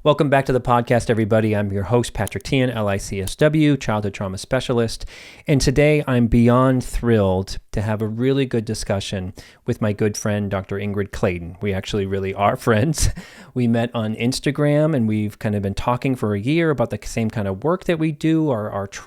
Welcome back to the podcast, everybody. I'm your host, Patrick Teahan, LICSW, childhood trauma specialist. And today I'm beyond thrilled to have a really good discussion with my good friend, Dr. Ingrid Clayton. We actually really are friends. We met on Instagram and we've kind of been talking for a year about the same kind of work that we do.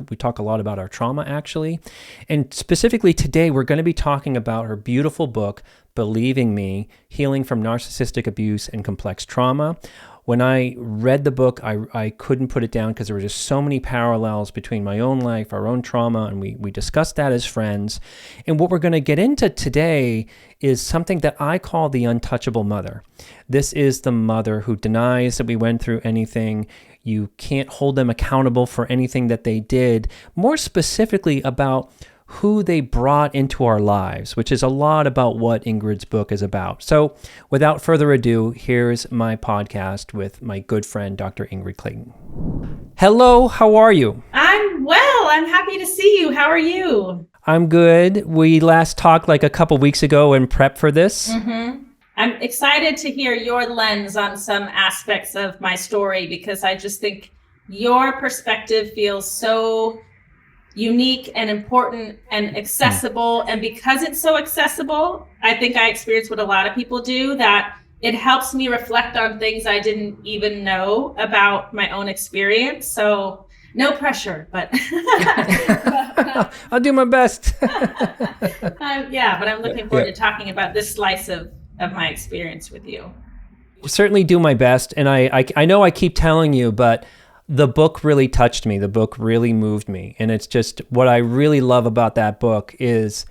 We talk a lot about our trauma, actually. And specifically today, we're going to be talking about her beautiful book, Believing Me, Healing from Narcissistic Abuse and Complex Trauma. When I read the book, I couldn't put it down because there were just so many parallels between my own life, our own trauma, and we discussed that as friends. And what we're going to get into today is something that I call the untouchable mother. This is the mother who denies that we went through anything. You can't hold them accountable for anything that they did. More specifically about who they brought into our lives, which is a lot about what Ingrid's book is about. So without further ado, here's my podcast with my good friend, Dr. Ingrid Clayton. Hello, how are you? I'm well. I'm happy to see you. How are you? I'm good. We last talked like a couple weeks ago in prep for this. Mm-hmm. I'm excited to hear your lens on some aspects of my story because I just think your perspective feels so unique and important and accessible. And because it's so accessible, I think I experience what a lot of people do, that it helps me reflect on things I didn't even know about my own experience. So no pressure, but I'll do my best. but I'm looking forward to talking about this slice of my experience with you. Certainly do my best. And I know I keep telling you, but the book really touched me. The book really moved me. And it's just what I really love about that book is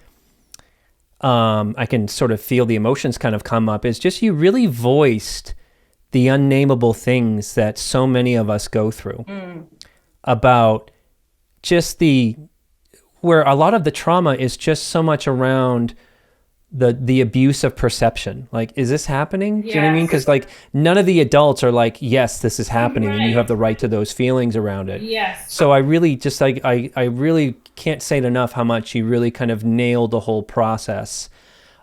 I can sort of feel the emotions kind of come up. It's just you really voiced the unnameable things that so many of us go through about just where a lot of the trauma is just so much around the abuse of perception. Like, is this happening? Yes. Do you know what I mean? Because like none of the adults are like, yes, this is happening, right. And you have the right to those feelings around it. Yes. So I really just like, I really can't say it enough how much you really kind of nailed the whole process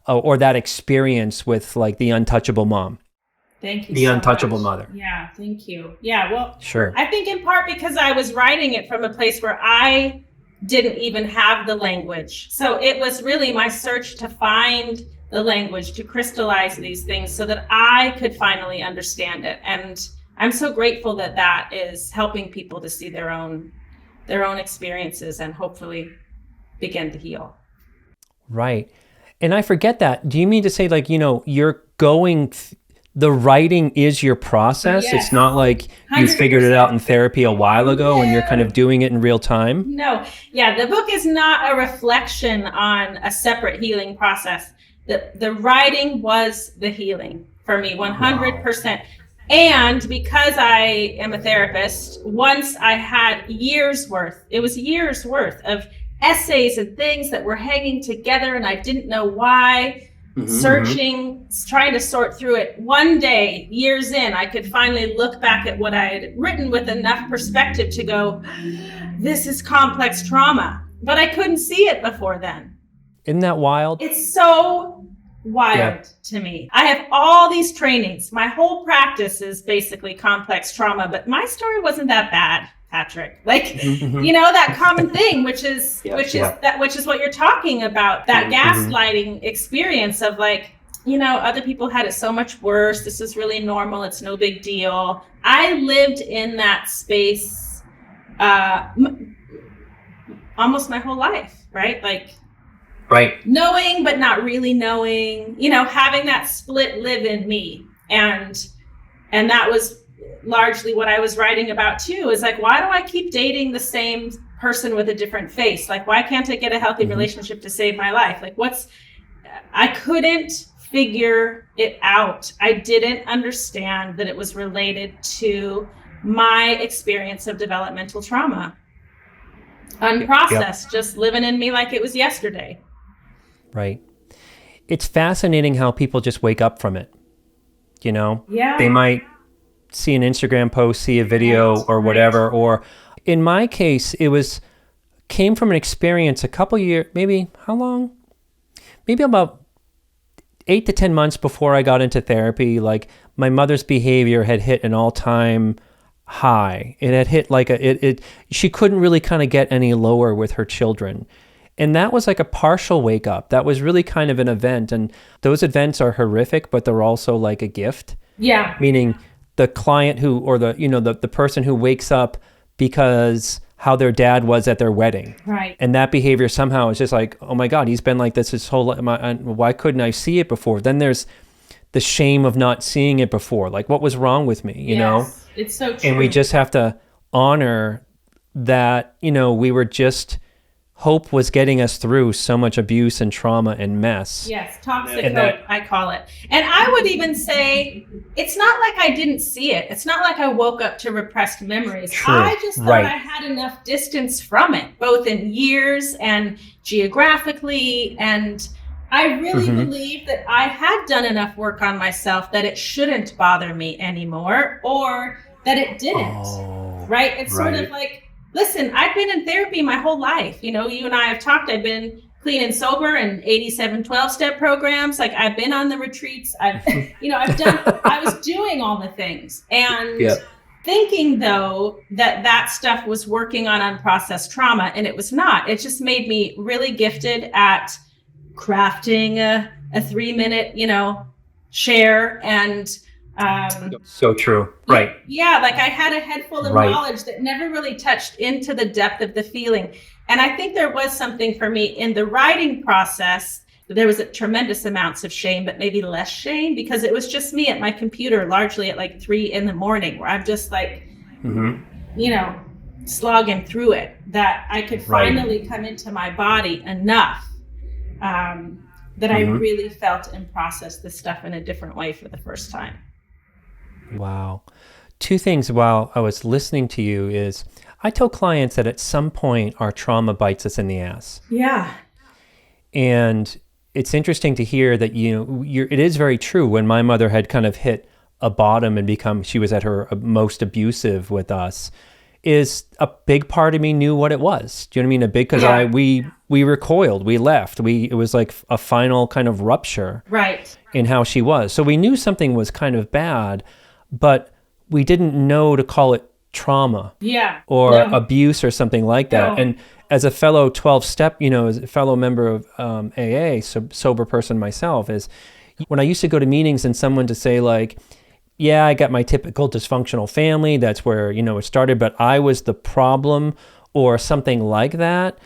or that experience with like the untouchable mom. Thank you. The untouchable mother. Yeah, thank you. Yeah, well, sure. I think in part because I was writing it from a place where I didn't even have the language. So it was really my search to find the language, to crystallize these things so that I could finally understand it. And I'm so grateful that that is helping people to see their own experiences and hopefully begin to heal. Right. And I forget that. Do you mean to say like, you're going the writing is your process? Yes. It's not like you 100%. Figured it out in therapy a while ago and you're kind of doing it in real time? No. Yeah, the book is not a reflection on a separate healing process. The writing was the healing for me, 100%. Wow. And because I am a therapist, once I had years worth of essays and things that were hanging together and I didn't know why. Searching, trying to sort through it. One day, years in, I could finally look back at what I had written with enough perspective to go, this is complex trauma. But I couldn't see it before then. Isn't that wild? It's so wild to me. I have all these trainings. My whole practice is basically complex trauma, but my story wasn't that bad, Patrick. Like, that common thing, which is what you're talking about, that gaslighting experience of like, other people had it so much worse. This is really normal. It's no big deal. I lived in that space almost my whole life, right? Like, right. Knowing, but not really knowing, having that split live in me. And that was largely what I was writing about too, is like, why do I keep dating the same person with a different face? Like, why can't I get a healthy relationship to save my life? Like, I couldn't figure it out. I didn't understand that it was related to my experience of developmental trauma. Unprocessed, just living in me like it was yesterday. Right. It's fascinating how people just wake up from it. Yeah. They might see an Instagram post, see a video or whatever. Or in my case, came from an experience a couple years, maybe how long? Maybe about 8 to 10 months before I got into therapy, like my mother's behavior had hit an all-time high. It had hit like she couldn't really kind of get any lower with her children. And that was like a partial wake up. That was really kind of an event. And those events are horrific, but they're also like a gift. Yeah. Meaning the client who, or the person who wakes up because how their dad was at their wedding. Right. And that behavior somehow is just like, oh my God, he's been like this his whole life. Why couldn't I see it before? Then there's the shame of not seeing it before. Like, what was wrong with me, you know? It's so true. And we just have to honor that, we were just, hope was getting us through so much abuse and trauma and mess. Yes, toxic hope, I call it. And I would even say, it's not like I didn't see it. It's not like I woke up to repressed memories. True. I just thought I had enough distance from it, both in years and geographically. And I really believe that I had done enough work on myself that it shouldn't bother me anymore, or that it didn't, right? It's sort of like, listen, I've been in therapy my whole life. You and I have talked. I've been clean and sober and 87 12-step programs. Like, I've been on the retreats. I was doing all the things. And thinking, though, that stuff was working on unprocessed trauma, and it was not. It just made me really gifted at crafting a 3-minute, share. And so true. Right. Yeah. Like, I had a head full of knowledge that never really touched into the depth of the feeling. And I think there was something for me in the writing process. There was a tremendous amounts of shame, but maybe less shame, because it was just me at my computer, largely at like 3 a.m, where I'm just like, slogging through it, that I could finally come into my body enough that I really felt and processed this stuff in a different way for the first time. Wow. 2 things while I was listening to you is, I tell clients that at some point our trauma bites us in the ass. Yeah. And it's interesting to hear that, it is very true. When my mother had kind of hit a bottom and she was at her most abusive with us, is a big part of me knew what it was. Do you know what I mean? Because we recoiled, we left. It was like a final kind of rupture. Right. In how she was. So we knew something was kind of bad, but we didn't know to call it trauma or abuse or something like that. And as a fellow 12-step, as a fellow member of AA, sober person myself, is when I used to go to meetings and someone to say like, I got my typical dysfunctional family, that's where, it started, but I was the problem or something like that,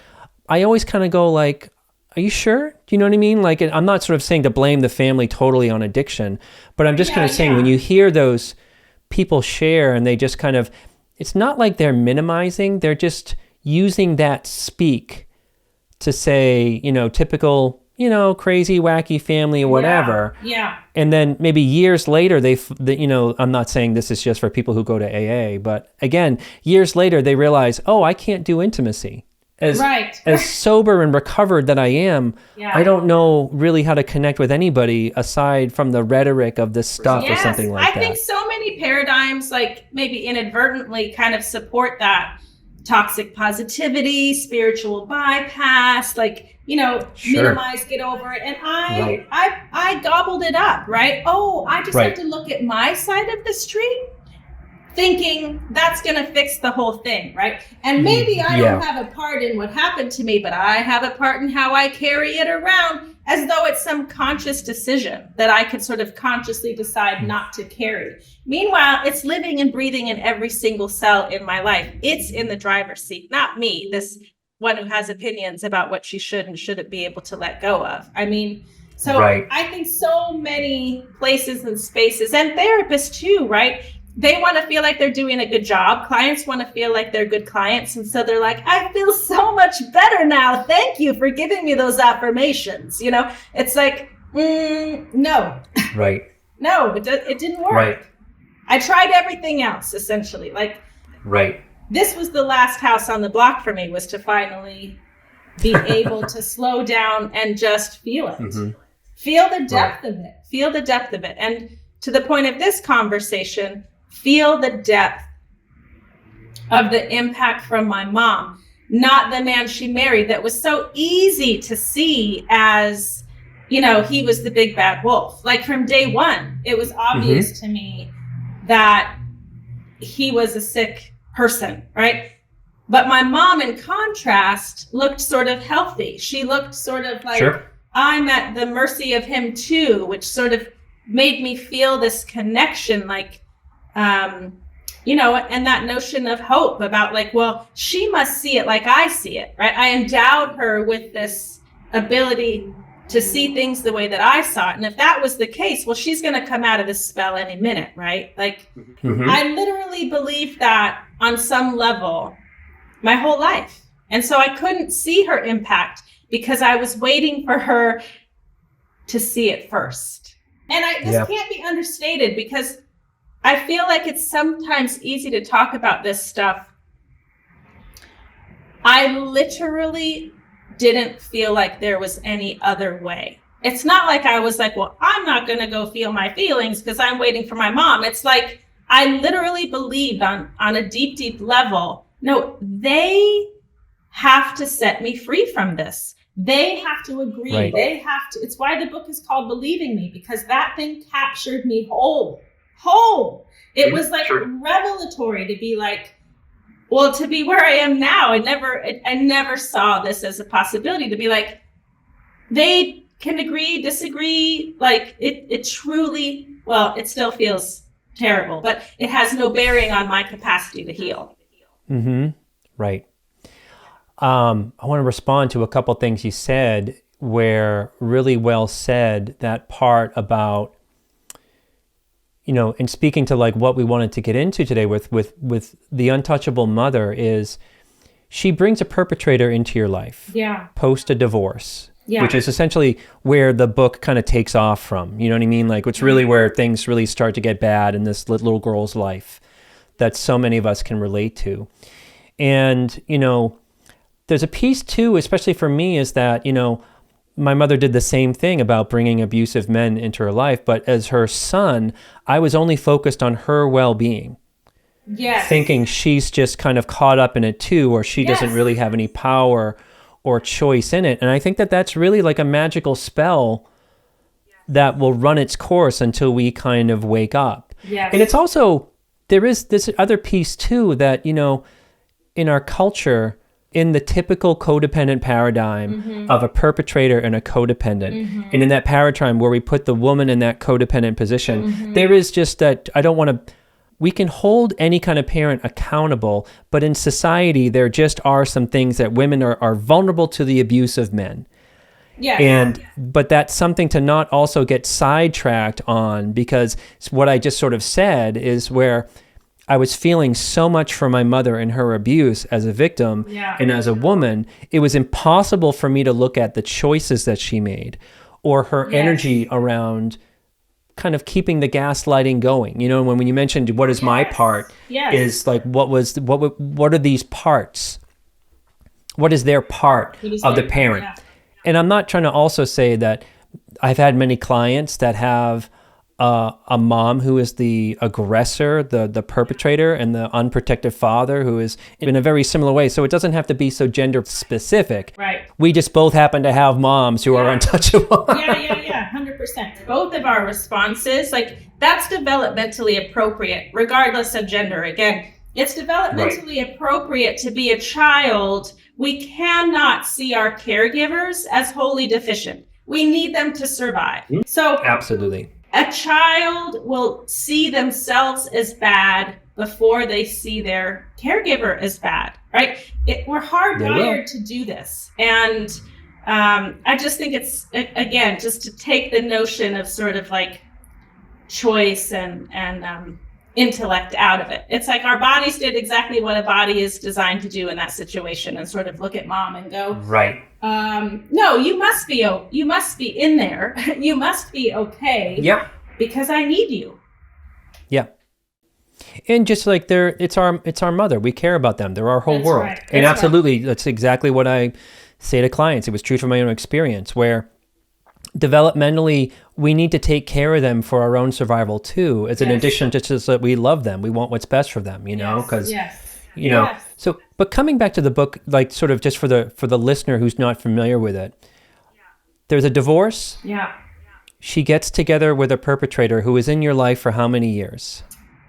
I always kind of go like, are you sure? Do you know what I mean? Like, I'm not sort of saying to blame the family totally on addiction, but I'm just kind of saying when you hear those people share and they just kind of, it's not like they're minimizing, they're just using that speak to say, typical, crazy, wacky family or whatever. Yeah. And then maybe years later, I'm not saying this is just for people who go to AA, but again, years later, they realize, I can't do intimacy. As sober and recovered that I am, I don't know really how to connect with anybody aside from the rhetoric of this stuff or something like that. I think so many paradigms, like maybe inadvertently, kind of support that toxic positivity, spiritual bypass, like, minimize, get over it. And I gobbled it up, right? I just have to look at my side of the street, thinking that's going to fix the whole thing, right? And maybe I don't have a part in what happened to me, but I have a part in how I carry it around, as though it's some conscious decision that I could sort of consciously decide not to carry. Meanwhile, it's living and breathing in every single cell in my life. It's in the driver's seat, not me, this one who has opinions about what she should and shouldn't be able to let go of. I mean, I think so many places and spaces, and therapists too, right? They want to feel like they're doing a good job. Clients want to feel like they're good clients. And so they're like, I feel so much better now. Thank you for giving me those affirmations. It's like, no. Right. No, it didn't work. Right. I tried everything else, essentially. Like, this was the last house on the block for me, was to finally be able to slow down and just feel it. Feel the depth of it. Feel the depth of it. And to the point of this conversation, feel the depth of the impact from my mom, not the man she married, that was so easy to see as he was the big bad wolf. Like from day one, it was obvious to me that he was a sick person, right? But my mom, in contrast, looked sort of healthy. She looked sort of like, I'm at the mercy of him too, which sort of made me feel this connection, like, and that notion of hope about like, well, she must see it like I see it, right? I endowed her with this ability to see things the way that I saw it. And if that was the case, well, she's going to come out of this spell any minute, right? Like, I literally believed that on some level my whole life. And so I couldn't see her impact because I was waiting for her to see it first. And this can't be understated, because I feel like it's sometimes easy to talk about this stuff. I literally didn't feel like there was any other way. It's not like I was like, well, I'm not going to go feel my feelings because I'm waiting for my mom. It's like I literally believed on a deep, deep level, no, they have to set me free from this. They have to agree. Right. They have to. It's why the book is called Believing Me, because that thing captured me whole. It was like revelatory to be like, well, to be where I am now, I never saw this as a possibility, to be like, they can agree, disagree. Like it truly, well, it still feels terrible, but it has no bearing on my capacity to heal. Right. I want to respond to a couple things you said, where really well said, that part about, in speaking to like what we wanted to get into today with the untouchable mother, is she brings a perpetrator into your life post a divorce, which is essentially where the book kind of takes off from, you know what I mean? Like it's really where things really start to get bad in this little girl's life that so many of us can relate to. And, there's a piece too, especially for me, is that, my mother did the same thing about bringing abusive men into her life, but as her son, I was only focused on her well-being. Yes. Thinking she's just kind of caught up in it too, or she doesn't really have any power or choice in it. And I think that that's really like a magical spell that will run its course until we kind of wake up. Yes. And it's also, there is this other piece too that, in our culture, in the typical codependent paradigm of a perpetrator and a codependent, and in that paradigm where we put the woman in that codependent position, there is just that, we can hold any kind of parent accountable, but in society, there just are some things that women are vulnerable to the abuse of men. Yeah. But that's something to not also get sidetracked on, because what I just sort of said is where I was feeling so much for my mother and her abuse as a victim and as a woman, it was impossible for me to look at the choices that she made or her energy around kind of keeping the gaslighting going. When you mentioned what is my part, is like, what are these parts? What is their part of the parent? Yeah. And I'm not trying to also say that I've had many clients that have a mom who is the aggressor, the perpetrator, and the unprotected father who is in a very similar way. So it doesn't have to be so gender specific. Right. We just both happen to have moms who are untouchable. 100%. Both of our responses, like that's developmentally appropriate, regardless of gender. Again, it's developmentally appropriate to be a child. We cannot see our caregivers as wholly deficient. We need them to survive. So absolutely. A child will see themselves as bad before they see their caregiver as bad, right? We're hardwired to do this. And I just think it's, again, just to take the notion of sort of like choice and intellect out of it. It's like our bodies did exactly what a body is designed to do in that situation, and sort of look at mom and go, right. No, you must be in there. You must be okay. Yeah. Because I need you. Yeah. And just like it's our mother. We care about them. They're our whole world. Right. And absolutely, that's exactly what I say to clients. It was true from my own experience, where developmentally, we need to take care of them for our own survival too, as an addition to just that we love them. We want what's best for them, because, so, but coming back to the book, like sort of just for the listener who's not familiar with it, there's a divorce. Yeah. She gets together with a perpetrator who was in your life for how many years?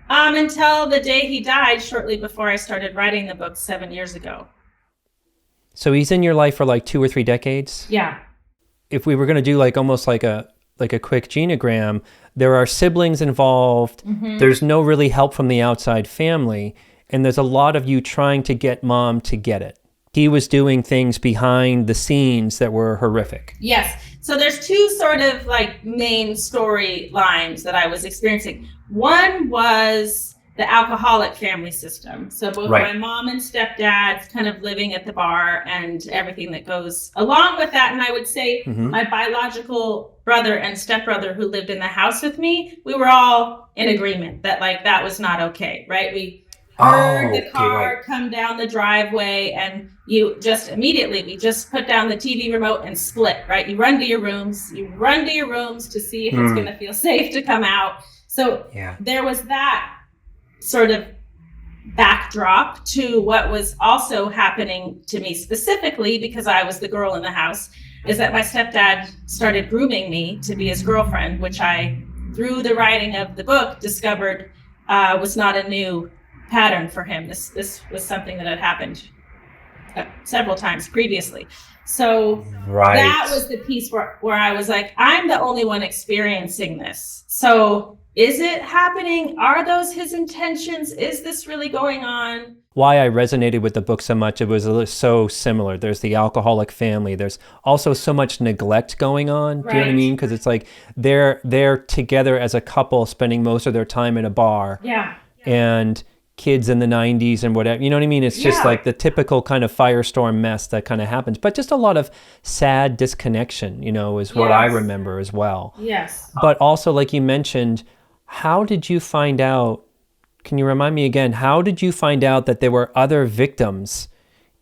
Until the day he died, shortly before I started writing the book 7 years ago. So he's in your life for like 2 or 3 decades? Yeah. If we were going to do like almost like a quick genogram, there are siblings involved. Mm-hmm. There's no really help from the outside family. And there's a lot of you trying to get mom to get it. He was doing things behind the scenes that were horrific. Yes. So there's two sort of like main storylines that I was experiencing. One was the alcoholic family system. So both my mom and stepdad kind of living at the bar and everything that goes along with that. And I would say my biological brother and stepbrother who lived in the house with me, we were all in agreement that like that was not okay, right? We heard the car come down the driveway and you just immediately, we just put down the TV remote and split, right? You run to your rooms to see if it's going to feel safe to come out. So there was that sort of backdrop to what was also happening to me specifically because I was the girl in the house, is that my stepdad started grooming me to be his girlfriend, which I, through the writing of the book, discovered was not a new pattern for him. This was something that had happened several times previously. So that was the piece where I was like, I'm the only one experiencing this. So is it happening? Are those his intentions? Is this really going on? Why I resonated with the book so much, it was so similar. There's the alcoholic family. There's also so much neglect going on. Do you know what I mean? Because it's like they're together as a couple spending most of their time in a bar. Yeah. And kids in the 90s and whatever, you know what I mean? It's just like the typical kind of firestorm mess that kind of happens, but just a lot of sad disconnection, you know, is what I remember as well. Yes. But also, like you mentioned, how did you find out, can you remind me again, how did you find out that there were other victims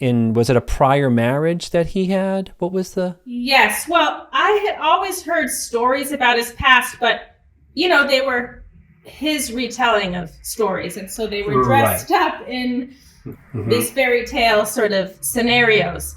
was it a prior marriage that he had? What was the? Yes. Well, I had always heard stories about his past, but, you know, they were his retelling of stories. And so they were dressed up in these fairy tale sort of scenarios.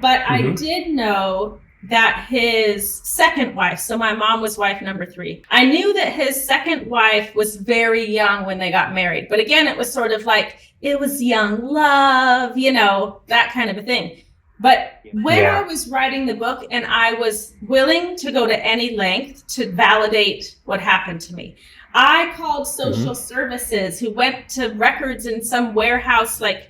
But I did know that his second wife, so my mom was wife number 3. I knew that his second wife was very young when they got married. But again, it was sort of like, it was young love, you know, that kind of a thing. But when I was writing the book and I was willing to go to any length to validate what happened to me, I called social services who went to records in some warehouse, like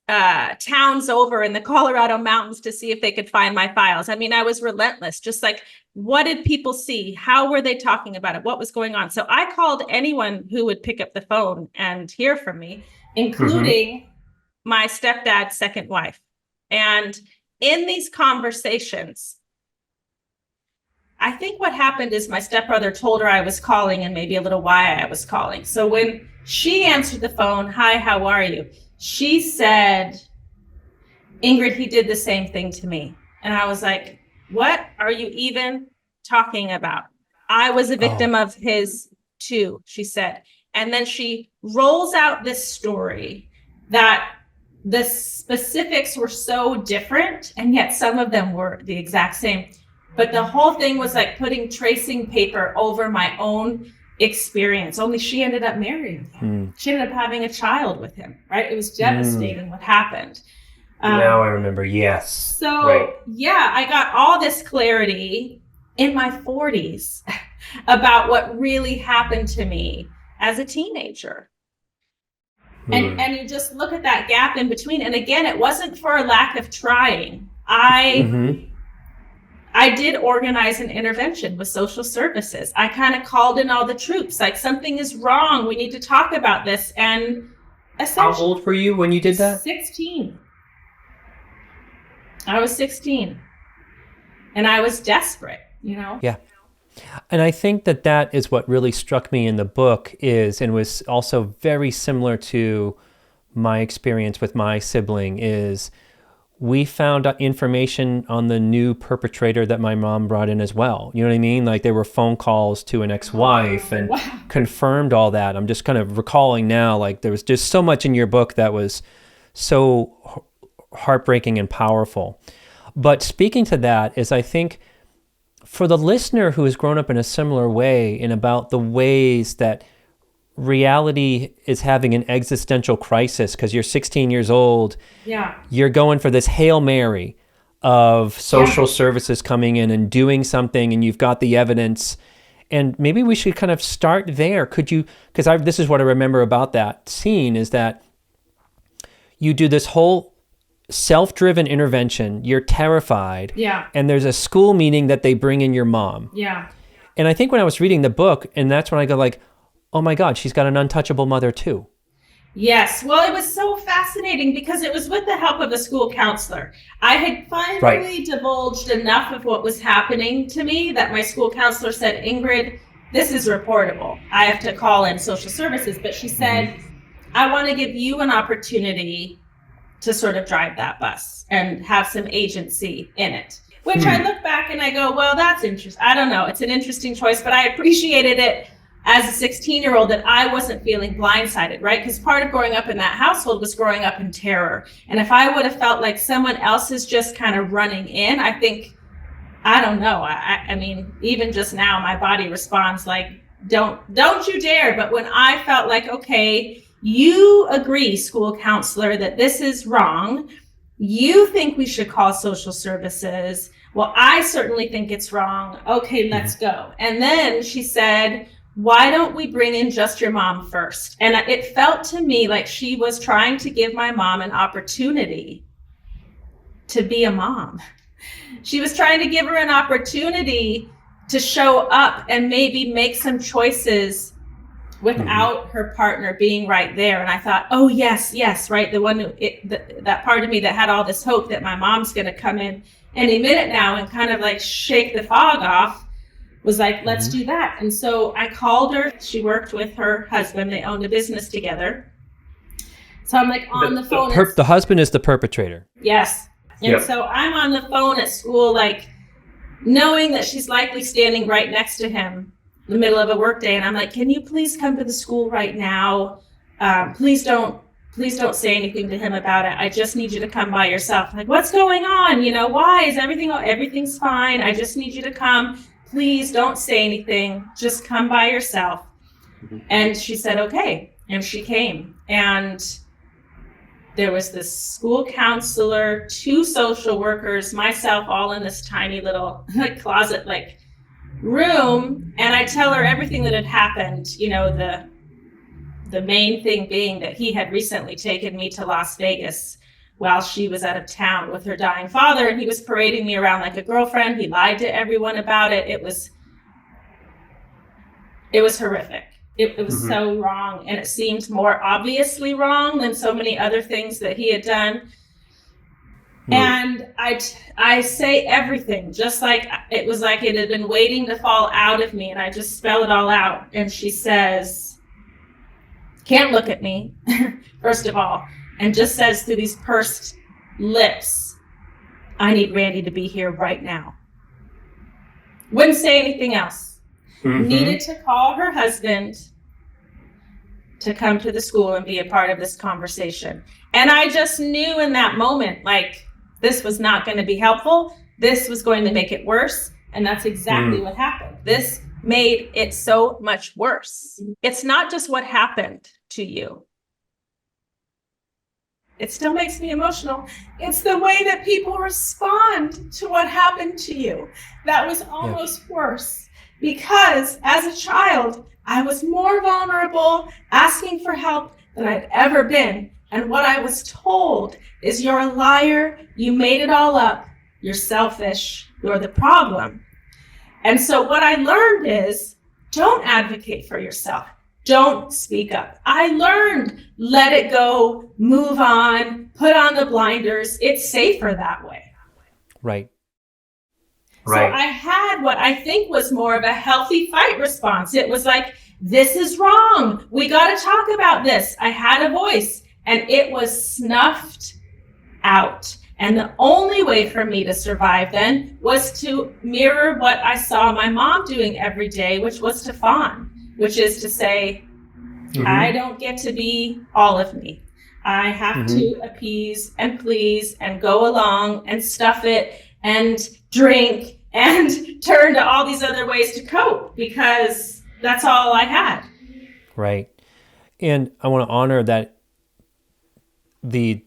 towns over in the Colorado mountains to see if they could find my files. I mean, I was relentless, just like, what did people see? How were they talking about it? What was going on? So I called anyone who would pick up the phone and hear from me, including my stepdad's second wife. And in these conversations, I think what happened is my stepbrother told her I was calling and maybe a little why I was calling. So when she answered the phone, "Hi, how are you?" She said, "Ingrid, he did the same thing to me." And I was like, what are you even talking about? I was a victim of his too, she said. And then she rolls out this story that the specifics were so different, and yet some of them were the exact same. But the whole thing was like putting tracing paper over my own experience, only she ended up marrying him. She ended up having a child with him, right? It was devastating what happened. Now I remember, yes. So, I got all this clarity in my 40s about what really happened to me as a teenager. And you just look at that gap in between. And again, it wasn't for a lack of trying. I did organize an intervention with social services. I kind of called in all the troops, like, something is wrong. We need to talk about this. And essentially, how old were you when you did that? 16. I was 16. And I was desperate, you know? Yeah. And I think that is what really struck me in the book and was also very similar to my experience with my sibling, is we found information on the new perpetrator that my mom brought in as well. You know what I mean? Like, there were phone calls to an ex-wife and confirmed all that. I'm just kind of recalling now, like, there was just so much in your book that was so heartbreaking and powerful. But speaking to that is, I think for the listener who has grown up in a similar way in about the ways that reality is having an existential crisis because you're 16 years old, you're going for this Hail Mary of social services coming in and doing something, and you've got the evidence. And maybe we should kind of start there. Could you, because this is what I remember about that scene, is that you do this whole self-driven intervention, you're terrified, and there's a school meeting that they bring in your mom. And I think when I was reading the book, and that's when I go like, oh my God, she's got an untouchable mother too. Yes. Well, it was so fascinating because it was with the help of a school counselor. I had finally divulged enough of what was happening to me that my school counselor said, Ingrid, this is reportable. I have to call in social services. But she said, I want to give you an opportunity to sort of drive that bus and have some agency in it. Which I look back and I go, well, that's interesting. I don't know. It's an interesting choice, but I appreciated it as a 16-year-old that I wasn't feeling blindsided, right? Because part of growing up in that household was growing up in terror. And if I would have felt like someone else is just kind of running in, I think, I don't know. I mean, even just now, my body responds like, don't you dare. But when I felt like, okay, you agree, school counselor, that this is wrong. You think we should call social services. Well, I certainly think it's wrong. Okay, let's go. And then she said, why don't we bring in just your mom first? And it felt to me like she was trying to give my mom an opportunity to be a mom. She was trying to give her an opportunity to show up and maybe make some choices without her partner being right there. And I thought, oh, yes, right. The one that part of me that had all this hope that my mom's going to come in any minute now and kind of like shake the fog off was like, let's do that. And so I called her. She worked with her husband. They owned a business together. So I'm like on the phone. The husband is the perpetrator. Yes. And so I'm on the phone at school, like knowing that she's likely standing right next to him in the middle of a workday. And I'm like, can you please come to the school right now? Please don't say anything to him about it. I just need you to come by yourself. I'm like, what's going on? You know, why is everything's fine. I just need you to come. Please don't say anything. Just come by yourself. And she said, okay. And she came. And there was this school counselor, 2 social workers, myself, all in this tiny little closet room. And I tell her everything that had happened, you know, the main thing being that he had recently taken me to Las Vegas while she was out of town with her dying father, and he was parading me around like a girlfriend. He lied to everyone about it. It was horrific. It was so wrong, and it seemed more obviously wrong than so many other things that he had done. And I say everything, just like it was like it had been waiting to fall out of me, and I just spell it all out. And she says, can't look at me, first of all, and just says through these pursed lips, I need Randy to be here right now. Wouldn't say anything else. Needed to call her husband to come to the school and be a part of this conversation. And I just knew in that moment, like, this was not going to be helpful. This was going to make it worse. And that's exactly what happened. This made it so much worse. It's not just what happened to you. It still makes me emotional. It's the way that people respond to what happened to you. That was almost worse, because as a child, I was more vulnerable, asking for help than I'd ever been. And what I was told is, you're a liar, you made it all up, you're selfish, you're the problem. And so what I learned is, don't advocate for yourself. Don't speak up. I learned, let it go, move on, put on the blinders. It's safer that way. Right. So I had what I think was more of a healthy fight response. It was like, this is wrong. We got to talk about this. I had a voice, and it was snuffed out. And the only way for me to survive then was to mirror what I saw my mom doing every day, which was to fawn, which is to say, I don't get to be all of me. I have to appease and please and go along and stuff it and drink and turn to all these other ways to cope because that's all I had. Right. And I want to honor that the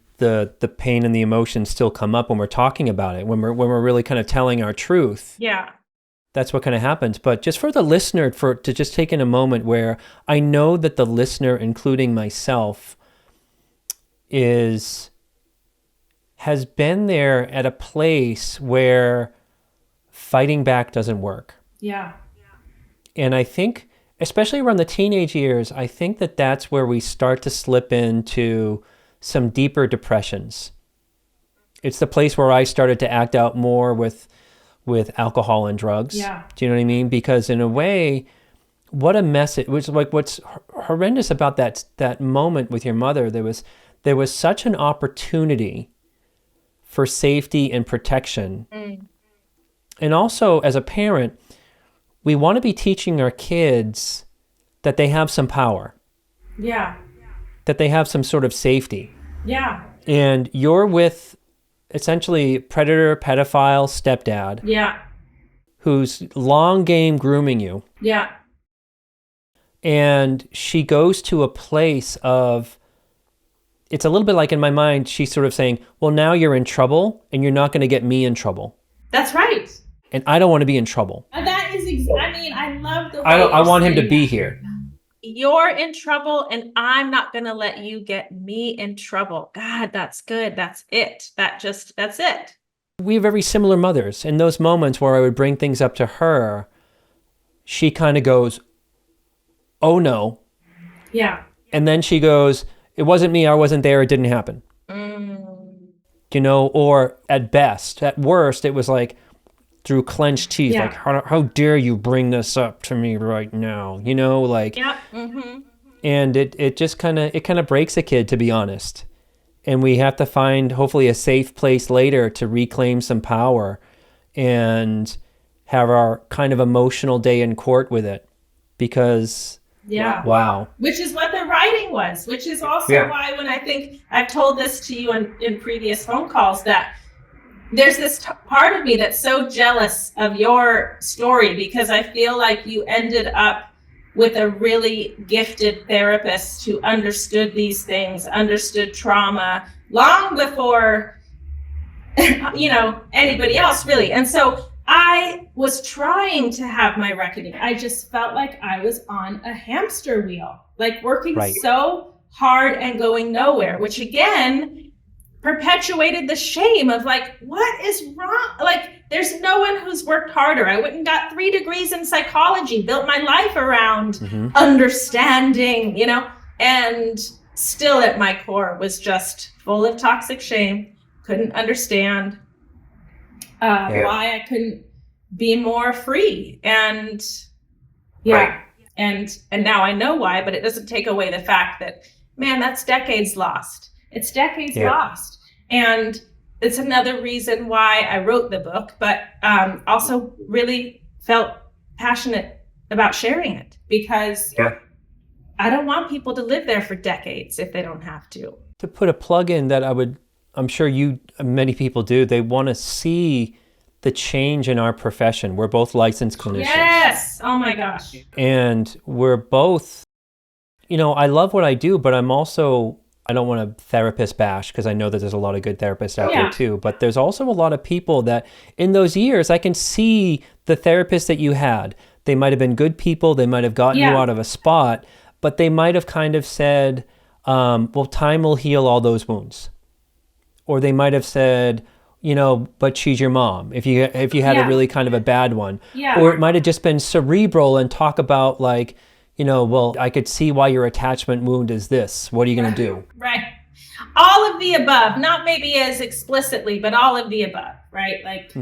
pain and the emotions still come up when we're talking about it, when we're really kind of telling our truth. Yeah. That's what kind of happens. But just for the listener, to just take in a moment where I know that the listener, including myself, has been there at a place where fighting back doesn't work. Yeah. And I think, especially around the teenage years, I think that that's where we start to slip into some deeper depressions. It's the place where I started to act out more with alcohol and drugs. Yeah. Do you know what I mean? Because in a way, what a mess it was. Like, what's horrendous about that moment with your mother, there was such an opportunity for safety and protection. And also, as a parent, we want to be teaching our kids that they have some power. Yeah. That they have some sort of safety. Yeah. And you're with essentially predator, pedophile stepdad. Yeah. Who's long game grooming you. Yeah. And she goes to a place of, it's a little bit like in my mind, she's sort of saying, well, now you're in trouble and you're not going to get me in trouble. That's right. And I don't want to be in trouble. That is, I love the way I want him to saying be that. here. You're in trouble and I'm not going to let you get me in trouble. God, that's good. That's it. That's it. We have very similar mothers. In those moments where I would bring things up to her, she kind of goes, oh no. Yeah. And then she goes, it wasn't me, I wasn't there, it didn't happen. You know, or at best, at worst, it was like through clenched teeth, like, how dare you bring this up to me right now? You know, like, and it just kind of breaks a kid, to be honest. And we have to find hopefully a safe place later to reclaim some power and have our kind of emotional day in court with it, because wow. Which is what the writing was, which is also why when I think I've told this to you in previous phone calls, that there's this part of me that's so jealous of your story, because I feel like you ended up with a really gifted therapist who understood these things, understood trauma long before, anybody else really. And so I was trying to have my reckoning. I just felt like I was on a hamster wheel, like working so hard and going nowhere, which again perpetuated the shame of like, what is wrong? Like, there's no one who's worked harder. I went and got 3 degrees in psychology, built my life around understanding, and still at my core was just full of toxic shame, couldn't understand why I couldn't be more free. And and now I know why, but it doesn't take away the fact that, man, that's decades lost. It's decades lost. And it's another reason why I wrote the book, but also really felt passionate about sharing it, because I don't want people to live there for decades if they don't have to. To put a plug in that I'm sure many people do, they want to see the change in our profession. We're both licensed clinicians. Yes. Oh my gosh. And we're both, I love what I do, but I'm also, I don't want to therapist bash, because I know that there's a lot of good therapists out there too, but there's also a lot of people that in those years, I can see the therapists that you had. They might have been good people. They might have gotten you out of a spot, but they might have kind of said, well, time will heal all those wounds. Or they might have said, but she's your mom, if you had a really kind of a bad one. Or it might have just been cerebral and talk about like, well, I could see why your attachment wound is this. What are you going to do? Right. All of the above, not maybe as explicitly, but all of the above, right? Like,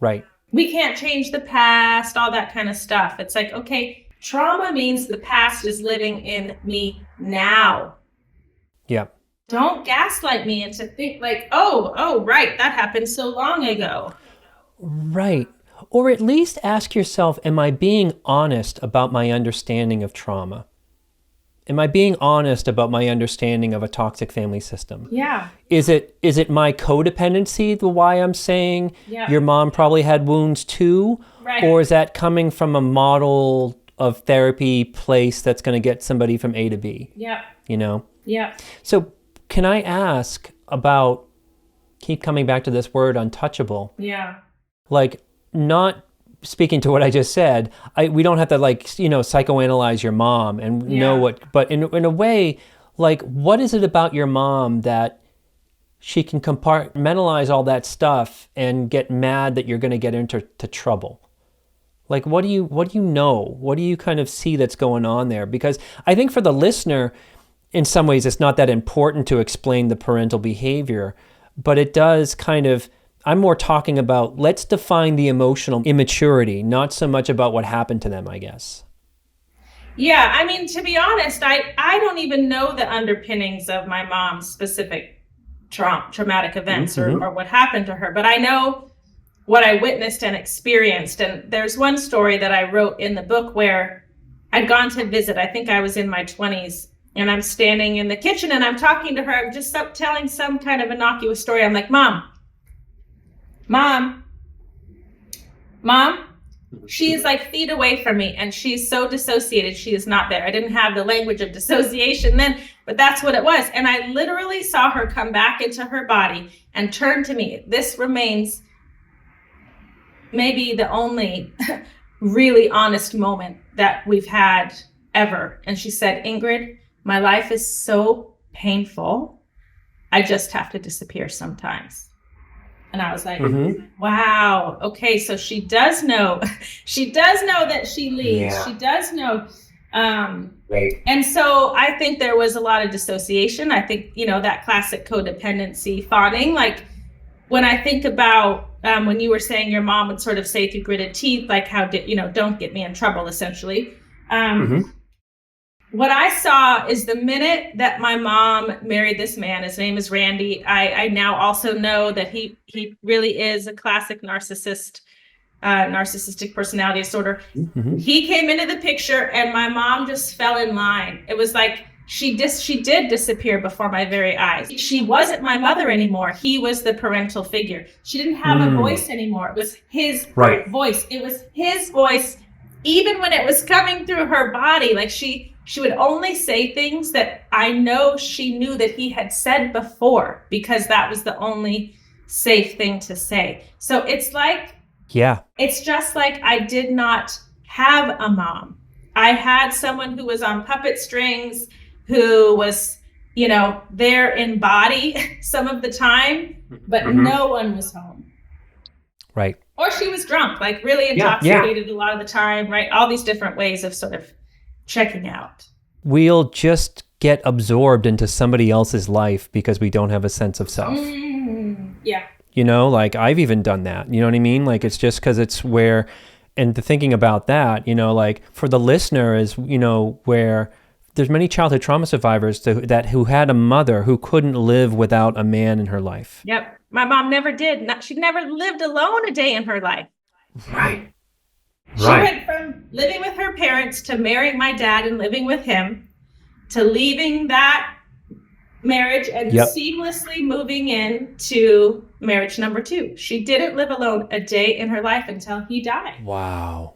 right. We can't change the past, all that kind of stuff. It's like, okay, trauma means the past is living in me now. Yeah. Don't gaslight me into think like, oh, right, that happened so long ago. Right. Or at least ask yourself, am I being honest about my understanding of trauma? Am I being honest about my understanding of a toxic family system? Yeah. Is it my codependency, the why I'm saying your mom probably had wounds too? Right. Or is that coming from a model of therapy place that's going to get somebody from A to B? Yeah. You know? Yeah. So can I ask about, keep coming back to this word untouchable? Yeah. Like, not speaking to what I just said, we don't have to psychoanalyze your mom and know what, but in a way, like, what is it about your mom that she can compartmentalize all that stuff and get mad that you're going to get into trouble? Like, what do you know? What do you kind of see that's going on there? Because I think for the listener, in some ways, it's not that important to explain the parental behavior, but it does kind of, I'm more talking about, let's define the emotional immaturity, not so much about what happened to them, I guess. Yeah, I mean, to be honest, I don't even know the underpinnings of my mom's specific traumatic events or what happened to her, but I know what I witnessed and experienced. And there's one story that I wrote in the book where I'd gone to visit. I think I was in my 20s, and I'm standing in the kitchen and I'm talking to her. I'm just telling some kind of innocuous story. I'm like, Mom. She is like feet away from me and she's so dissociated. She is not there. I didn't have the language of dissociation then, but that's what it was. And I literally saw her come back into her body and turn to me. This remains maybe the only really honest moment that we've had ever. And she said, Ingrid, my life is so painful. I just have to disappear sometimes. And I was like, wow, okay, so she does know. She does know that she leaves. Yeah. She does know. Right. And so I think there was a lot of dissociation. I think, that classic codependency fawning. Like when I think about when you were saying your mom would sort of say through gritted teeth, like, don't get me in trouble, essentially. What I saw is the minute that my mom married this man, his name is Randy, I now also know that he really is a classic narcissistic personality disorder. He came into the picture and my mom just fell in line. It was like she did disappear before my very eyes. She wasn't my mother anymore. He was the parental figure. She didn't have a voice anymore. It was his voice. It was his voice, even when it was coming through her body. Like she would only say things that I know she knew that he had said before, because that was the only safe thing to say. So it's like, it's just like I did not have a mom. I had someone who was on puppet strings, who was, there in body some of the time, but no one was home. Right. Or she was drunk, like really intoxicated a lot of the time, right? All these different ways of sort of checking out. We'll just get absorbed into somebody else's life because we don't have a sense of self. Yeah. Like I've even done that. You know what I mean? Like it's just because it's where, and the thinking about that, like for the listener is, where there's many childhood trauma survivors who had a mother who couldn't live without a man in her life. Yep. My mom never did. She never lived alone a day in her life. Right. She went from living with her parents to marrying my dad and living with him, to leaving that marriage and seamlessly moving into marriage number 2. She didn't live alone a day in her life until he died. Wow.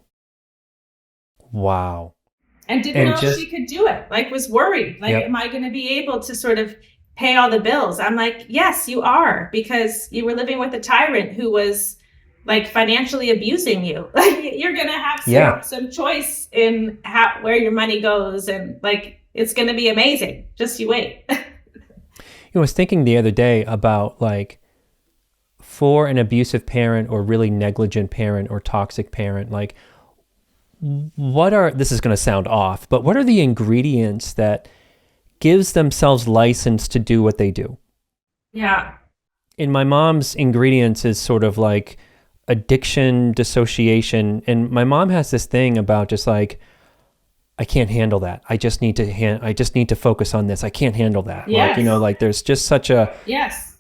And didn't know if she could do it. Like was worried. Like, am I going to be able to sort of pay all the bills? I'm like, yes, you are, because you were living with a tyrant who was like financially abusing you. Like you're going to have some choice in where your money goes. And like, it's going to be amazing. Just you wait. I was thinking the other day about like, for an abusive parent or really negligent parent or toxic parent, like this is going to sound off, but what are the ingredients that gives themselves license to do what they do? Yeah. In my mom's ingredients is sort of like addiction, dissociation. And my mom has this thing about just like, I can't handle that. I just need to focus on this. I can't handle that. Yes. Like, like there's just such a... Yes.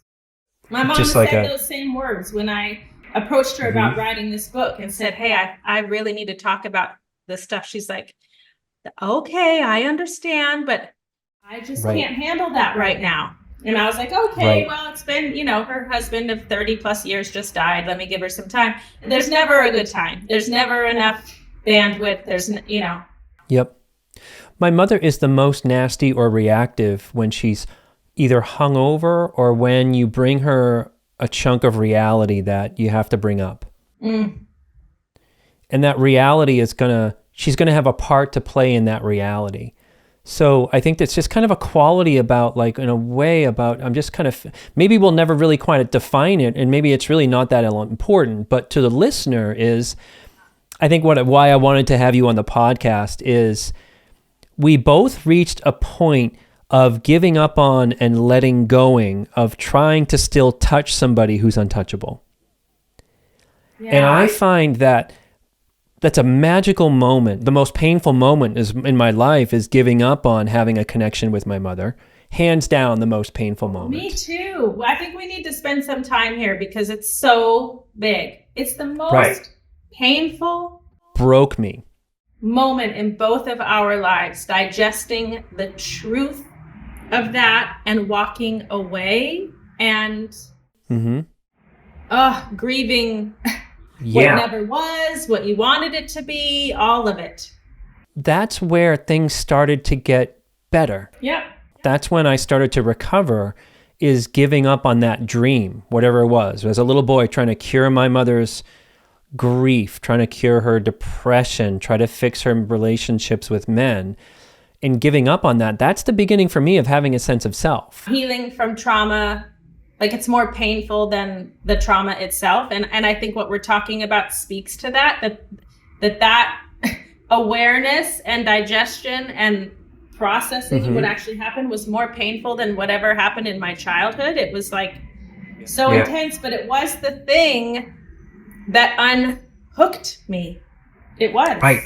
My mom said those same words when I approached her about writing this book and said, hey, I really need to talk about this stuff. She's like, okay, I understand, but I just can't handle that right now. And I was like, okay, well, it's been, her husband of 30 plus years just died. Let me give her some time. There's never a good time. There's never enough bandwidth. Yep. My mother is the most nasty or reactive when she's either hungover or when you bring her a chunk of reality that you have to bring up. And that reality she's going to have a part to play in that reality. So I think that's just kind of a quality about, like, in a way about, I'm just kind of, maybe we'll never really quite define it, and maybe it's really not that important, but to the listener is, I think why I wanted to have you on the podcast is we both reached a point of giving up on and letting going of trying to still touch somebody who's untouchable. Yeah. And I find that's a magical moment. The most painful moment in my life is giving up on having a connection with my mother. Hands down, the most painful moment. Me too. I think we need to spend some time here because it's so big. It's the most painful. Broke me. Moment in both of our lives, digesting the truth of that and walking away and grieving what never was, what you wanted it to be, all of it. That's where things started to get better. Yep. That's when I started to recover, is giving up on that dream, whatever it was. As a little boy trying to cure my mother's grief, trying to cure her depression, try to fix her relationships with men, and giving up on that. That's the beginning for me of having a sense of self. Healing from trauma, like, it's more painful than the trauma itself. And I think what we're talking about speaks to that awareness and digestion and processing of what actually happened was more painful than whatever happened in my childhood. It was like so intense, but it was the thing that unhooked me. It was. Right.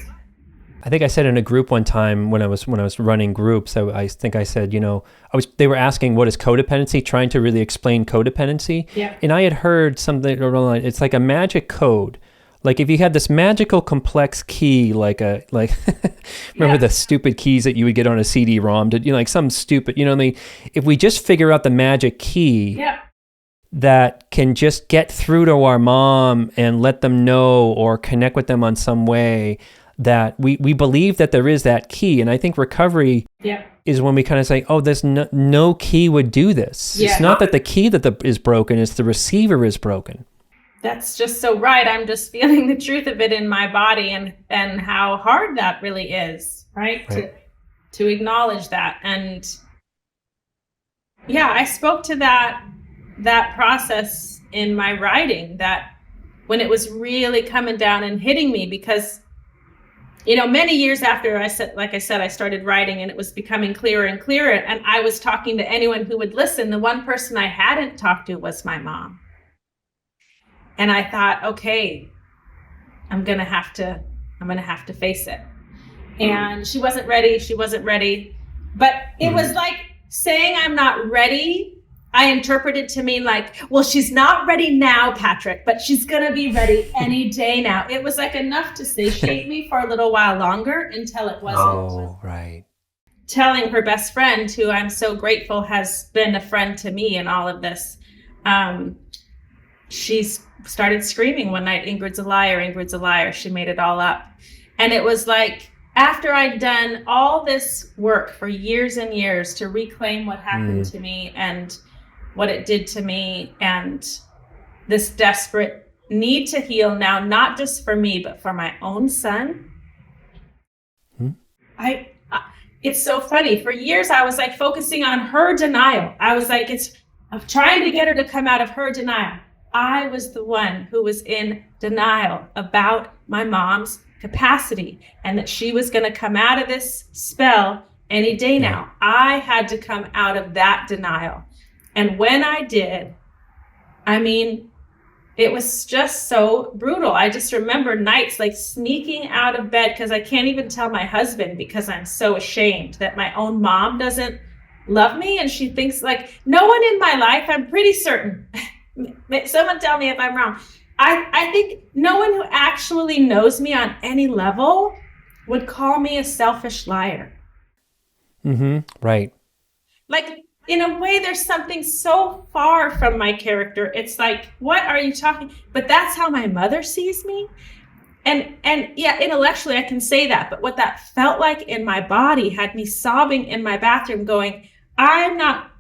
I think I said in a group one time when I was running groups, I think I said, they were asking what is codependency, trying to really explain codependency. Yeah. And I had heard something, it's like a magic code. Like if you had this magical complex key, remember the stupid keys that you would get on a CD-ROM, like some stupid, if we just figure out the magic key that can just get through to our mom and let them know or connect with them on some way, that we believe that there is that key. And I think recovery is when we kind of say, oh, there's no key would do this. Yeah. It's not that the key is broken, it's the receiver is broken. That's just so right. I'm just feeling the truth of it in my body and how hard that really is, right? To acknowledge that. And I spoke to that process in my writing, that when it was really coming down and hitting me, because many years after I started writing and it was becoming clearer and clearer, and I was talking to anyone who would listen, the one person I hadn't talked to was my mom. And I thought, okay, I'm going to have to face it. And she wasn't ready. But it was like saying I'm not ready. I interpreted to mean like, well, she's not ready now, Patrick, but she's going to be ready any day now. It was like enough to satiate me for a little while longer until it wasn't. Oh, right. Telling her best friend, who I'm so grateful has been a friend to me in all of this, she started screaming one night, Ingrid's a liar, Ingrid's a liar. She made it all up. And it was like, after I'd done all this work for years and years to reclaim what happened to me and what it did to me, and this desperate need to heal now, not just for me, but for my own son. It's so funny. For years, I was like focusing on her denial. I was like, I'm trying to get her to come out of her denial. I was the one who was in denial about my mom's capacity and that she was going to come out of this spell any day now. I had to come out of that denial. And when I did, it was just so brutal. I just remember nights like sneaking out of bed because I can't even tell my husband because I'm so ashamed that my own mom doesn't love me. And she thinks like no one in my life, I'm pretty certain. Someone tell me if I'm wrong. I think no one who actually knows me on any level would call me a selfish liar. Right. Like, in a way, there's something so far from my character. It's like, what are you talking? But that's how my mother sees me. And yeah, intellectually I can say that, but what that felt like in my body had me sobbing in my bathroom going, I'm not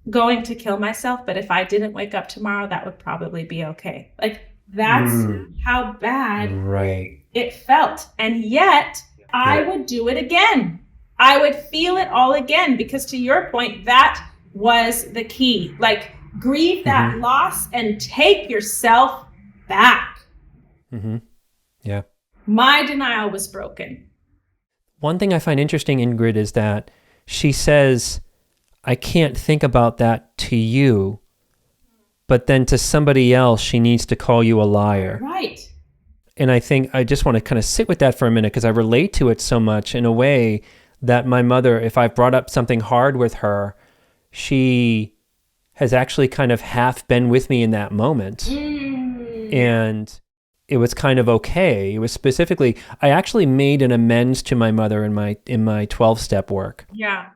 going to kill myself, but if I didn't wake up tomorrow, that would probably be okay. Like, that's how bad it felt. And yet I would do it again. I would feel it all again, because to your point, that was the key. Like, grieve that loss and take yourself back. Yeah. My denial was broken. One thing I find interesting, Ingrid, is that she says, I can't think about that to you, but then to somebody else, she needs to call you a liar. Right. And I think I just want to kind of sit with that for a minute, because I relate to it so much in a way that my mother, if I've brought up something hard with her, she has actually kind of half been with me in that moment. And it was kind of okay. It was specifically, I actually made an amends to my mother in my 12-step work. Yeah.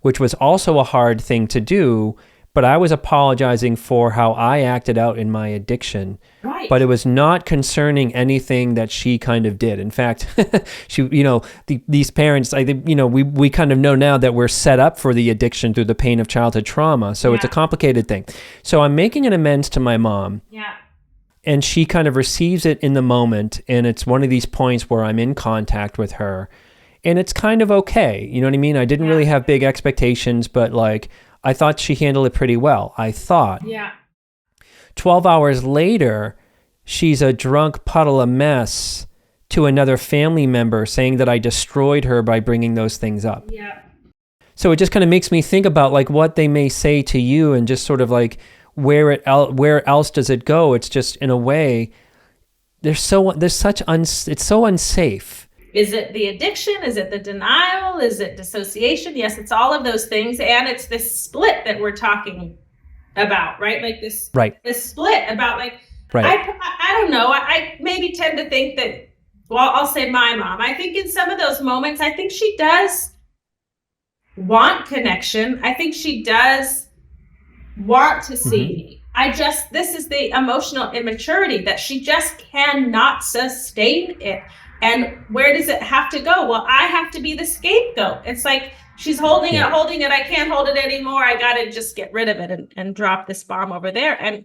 Which was also a hard thing to do, but I was apologizing for how I acted out in my addiction. Right. But it was not concerning anything that she kind of did. In fact, she, these parents, I think, we kind of know now that we're set up for the addiction through the pain of childhood trauma. So it's a complicated thing. So I'm making an amends to my mom. Yeah. And she kind of receives it in the moment. And it's one of these points where I'm in contact with her. And it's kind of okay. You know what I mean? I didn't really have big expectations, but like, I thought she handled it pretty well. I thought. Yeah. 12 hours later, she's a drunk puddle of mess to another family member saying that I destroyed her by bringing those things up. Yeah. So it just kind of makes me think about like what they may say to you and just sort of like where else does it go? It's just in a way, it's so unsafe. Is it the addiction? Is it the denial? Is it dissociation? Yes, it's all of those things. And it's this split that we're talking about, right? Like this split about like, I don't know. I maybe tend to think that, well, I'll say my mom. I think in some of those moments, I think she does want connection. I think she does want to see me. This is the emotional immaturity that she just cannot sustain it. And where does it have to go? Well, I have to be the scapegoat. It's like she's holding it. I can't hold it anymore. I got to just get rid of it and drop this bomb over there. And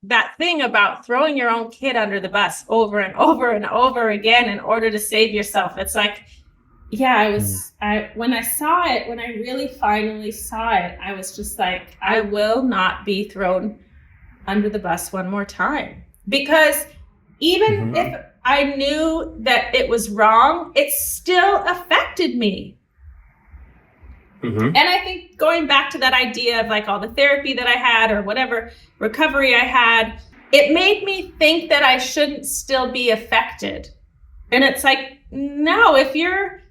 that thing about throwing your own kid under the bus over and over and over again in order to save yourself. It's like, when I really finally saw it, I was just like, I will not be thrown under the bus one more time. Because even if I knew that it was wrong, it still affected me. And I think going back to that idea of like all the therapy that I had or whatever recovery I had, it made me think that I shouldn't still be affected. And it's like, no, if you're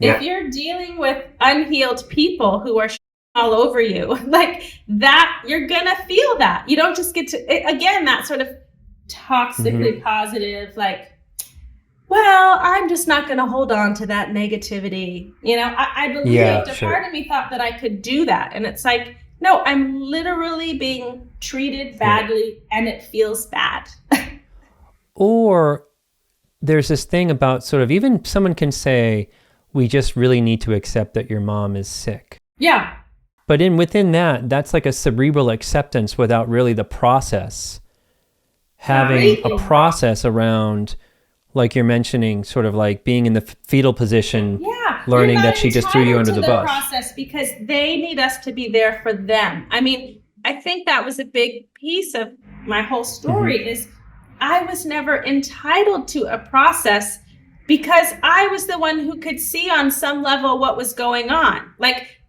dealing with unhealed people who are all over you, like that, you're gonna feel that. You don't just get to, again, that sort of toxically positive, like, well, I'm just not going to hold on to that negativity. I believed a part of me thought that I could do that. And it's like, no, I'm literally being treated badly and it feels bad. Or there's this thing about sort of, even someone can say, we just really need to accept that your mom is sick. Yeah. But within that's like a cerebral acceptance without really the process. Having a process around, like you're mentioning, sort of like being in the fetal position, learning that she just threw you under the bus. Process because they need us to be there for them. I mean, I think that was a big piece of my whole story is I was never entitled to a process because I was the one who could see on some level what was going on. Like,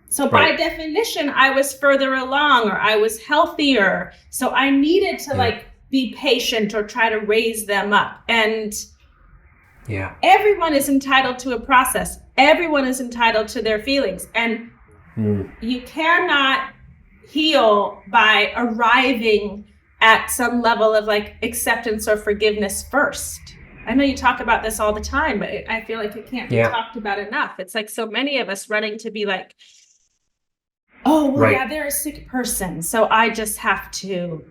so by definition, I was further along or I was healthier. So I needed to be patient or try to raise them up. And everyone is entitled to a process. Everyone is entitled to their feelings. And you cannot heal by arriving at some level of like acceptance or forgiveness first. I know you talk about this all the time, but I feel like it can't be talked about enough. It's like so many of us running to be like, oh, well, yeah, they're a sick person, so I just have to.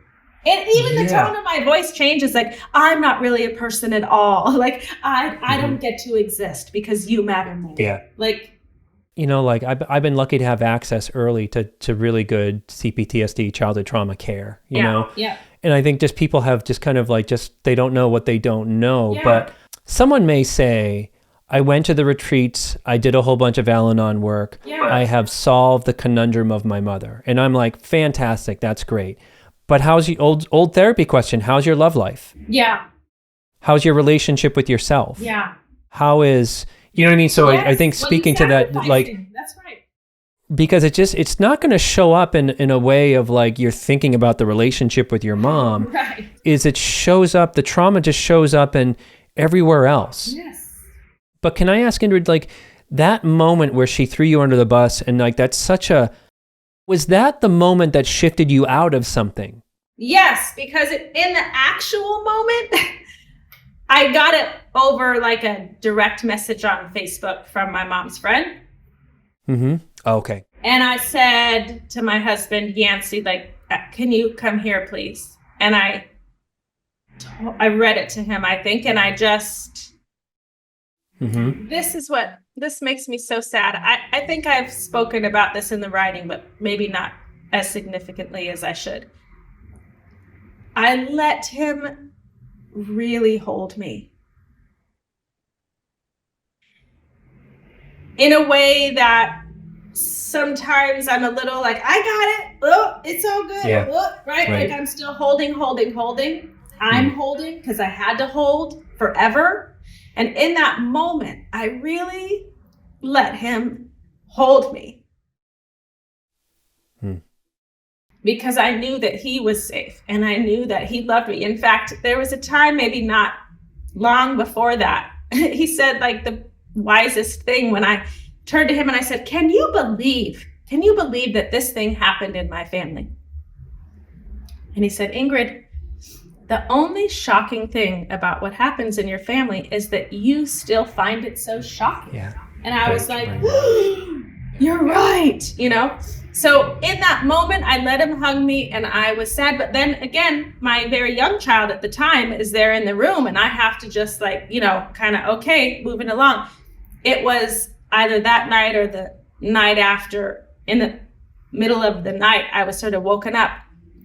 And even the tone of my voice changes. Like, I'm not really a person at all. Like, I don't get to exist because you matter more. Yeah. Like, like I've been lucky to have access early to really good CPTSD, childhood trauma care, you know? Yeah. And I think just people have just kind of like, they don't know what they don't know. Yeah. But someone may say, I went to the retreats, I did a whole bunch of Al-Anon work. Yeah. I have solved the conundrum of my mother. And I'm like, fantastic, that's great. But how's your old therapy question? How's your love life? Yeah. How's your relationship with yourself? Yeah. How is, you know what I mean? So I think speaking to that, like, that's right. Because it's not going to show up in a way of like you're thinking about the relationship with your mom. Right. It shows up, the trauma just shows up in everywhere else. Yes. But can I ask Ingrid, like that moment where she threw you under the bus and like was that the moment that shifted you out of something? Yes, because in the actual moment, I got it over like a direct message on Facebook from my mom's friend. Mm-hmm. Oh, okay. And I said to my husband, Yancey, like, can you come here, please? And I read it to him, I think, and I just, this makes me so sad. I think I've spoken about this in the writing, but maybe not as significantly as I should. I let him really hold me in a way that sometimes I'm a little like, I got it. Oh, it's all good. Yeah. Oh, right? Like I'm still holding. I'm holding because I had to hold forever. And in that moment, I really let him hold me. Because I knew that he was safe and I knew that he loved me. In fact, there was a time, maybe not long before that, he said like the wisest thing when I turned to him and I said, can you believe that this thing happened in my family? And he said, Ingrid, the only shocking thing about what happens in your family is that you still find it so shocking. Yeah. And I was like, you're right, you know? So in that moment, I let him hug me and I was sad. But then again, my very young child at the time is there in the room and I have to just like, you know, kind of, okay, moving along. It was either that night or the night after, in the middle of the night, I was sort of woken up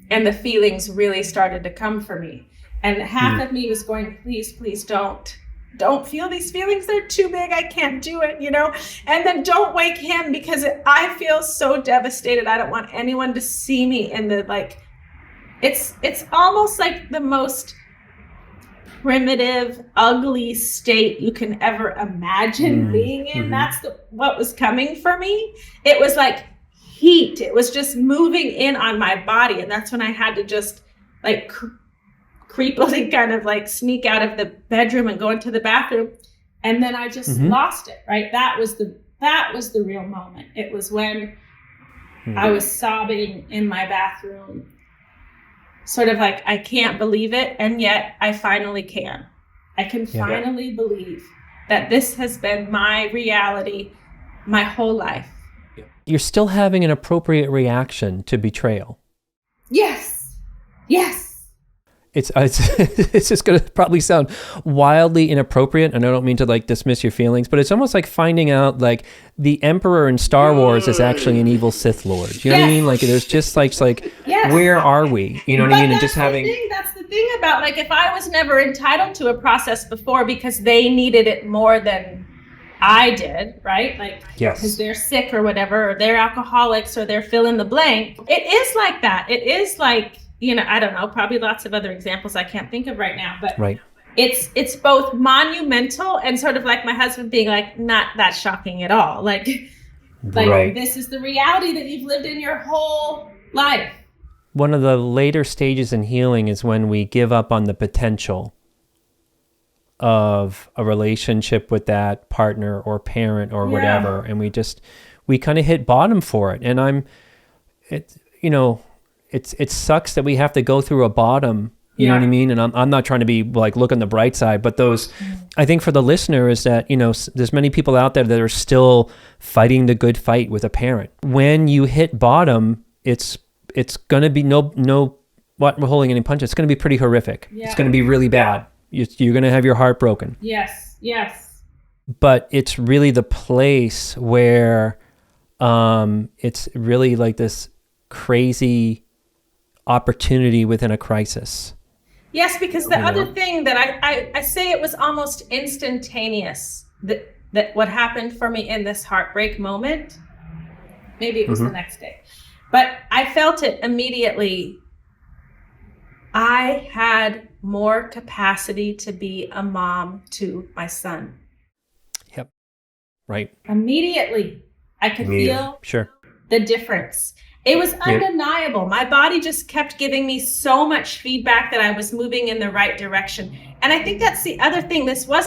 and the feelings really started to come for me. And half of me was going, please don't feel these feelings. They're too big. I can't do it, you know? And then don't wake him because I feel so devastated. I don't want anyone to see me in the, like, it's almost like the most primitive, ugly state you can ever imagine being in. That's what was coming for me. It was like heat. It was just moving in on my body. And that's when I had to just like creepily kind of like sneak out of the bedroom and go into the bathroom. And then I just lost it, right? That was the real moment. It was when I was sobbing in my bathroom, sort of like, I can't believe it. And yet I finally can. I can finally believe that this has been my reality my whole life. You're still having an appropriate reaction to betrayal. Yes. It's just going to probably sound wildly inappropriate, and I don't mean to like dismiss your feelings, but it's almost like finding out like the Emperor in Star Wars is actually an evil Sith Lord. You know what I mean? Like there's just like where are we? You know what I mean? And just having that's the thing about like if I was never entitled to a process before because they needed it more than I did, right? Like because they're sick or whatever, or they're alcoholics or they're fill in the blank. It is like that. It is like, you know, I don't know, probably lots of other examples I can't think of right now, but it's both monumental and sort of like my husband being like, not that shocking at all. Like this is the reality that you've lived in your whole life. One of the later stages in healing is when we give up on the potential of a relationship with that partner or parent or whatever. And we kind of hit bottom for it. And it sucks that we have to go through a bottom You know what I mean? And I'm not trying to be like, look on the bright side, but I think for the listener is that, there's many people out there that are still fighting the good fight with a parent. When you hit bottom, it's going to be we're holding any punches. It's going to be pretty horrific. Yeah. It's going to be really bad. You're going to have your heart broken. Yes. But it's really the place where it's really like this crazy opportunity within a crisis. Yes, because the other thing that I say, it was almost instantaneous that what happened for me in this heartbreak moment. Maybe it was the next day, but I felt it immediately. I had more capacity to be a mom to my son. Yep. Right. Immediately, I could feel the difference. It was undeniable. Yeah. My body just kept giving me so much feedback that I was moving in the right direction. And I think that's the other thing. This was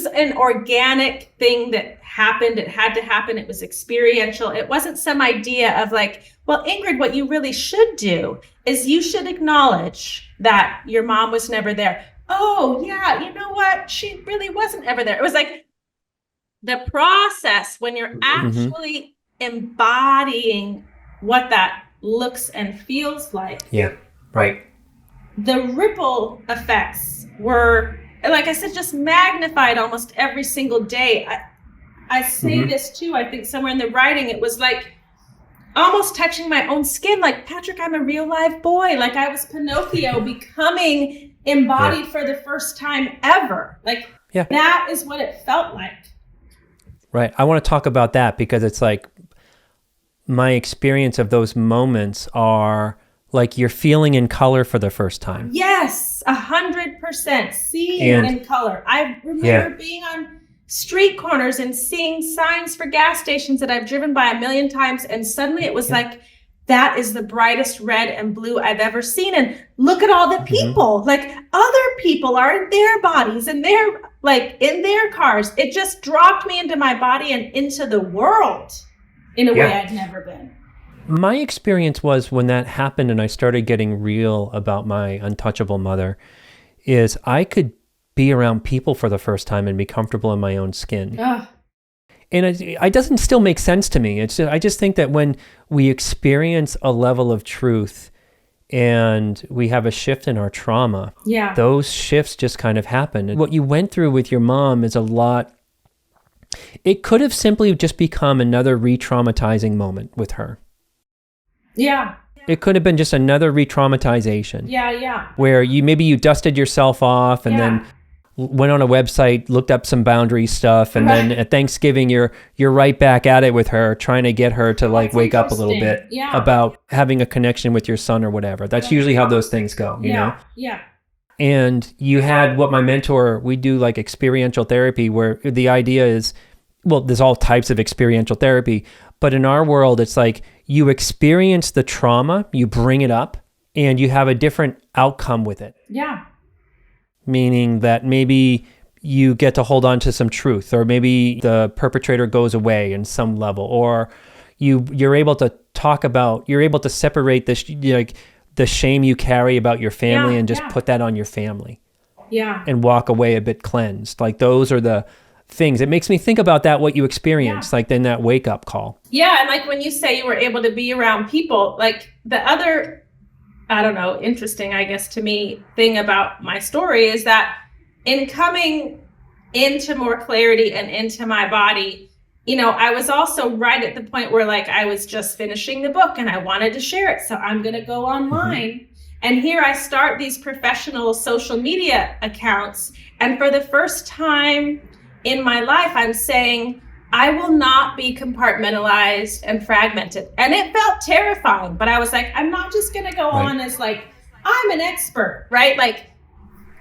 an organic thing that happened. It had to happen. It was experiential. It wasn't some idea of like, well, Ingrid, what you really should do is you should acknowledge that your mom was never there. Oh yeah, you know what? She really wasn't ever there. It was like, the process when you're actually embodying what that looks and feels like. Yeah, right. The ripple effects were, like I said, just magnified almost every single day. I say this too, I think somewhere in the writing, it was like almost touching my own skin. Like, Patrick, I'm a real live boy. Like I was Pinocchio becoming embodied for the first time ever. Like that is what it felt like. Right. I want to talk about that because it's like my experience of those moments are like you're feeling in color for the first time. Yes, 100%. Seeing in color. I remember being on street corners and seeing signs for gas stations that I've driven by a million times. And suddenly it was like, that is the brightest red and blue I've ever seen. And look at all the people, like other people are in their bodies and they're like in their cars. It just dropped me into my body and into the world in a way I'd never been. My experience was when that happened and I started getting real about my untouchable mother is I could be around people for the first time and be comfortable in my own skin. And it doesn't still make sense to me. I just think that when we experience a level of truth and we have a shift in our trauma, those shifts just kind of happen. And what you went through with your mom is a lot. It could have simply just become another re-traumatizing moment with her. Yeah. It could have been just another re-traumatization. Yeah. Where you dusted yourself off and then went on a website, looked up some boundary stuff, and then at Thanksgiving you're right back at it with her, trying to get her to like wake up a little bit about having a connection with your son or whatever. That's usually how those things go, you know? Yeah. And you had what my mentor, we do like experiential therapy where the idea is, well, there's all types of experiential therapy, but in our world, it's like you experience the trauma, you bring it up, and you have a different outcome with it. Yeah. Meaning that maybe you get to hold on to some truth, or maybe the perpetrator goes away in some level, or you're able to talk about, you're able to separate this, like the shame you carry about your family and just put that on your family. Yeah. And walk away a bit cleansed. Like those are the things. It makes me think about that, what you experienced, like then that wake up call. Yeah. And like when you say you were able to be around people, like the other, I don't know, interesting, I guess, to me, thing about my story is that in coming into more clarity and into my body, I was also right at the point where like I was just finishing the book and I wanted to share it. So I'm going to go online. And here I start these professional social media accounts. And for the first time in my life, I'm saying, I will not be compartmentalized and fragmented. And it felt terrifying, but I was like, I'm not just going to go on as like, I'm an expert, right? Like,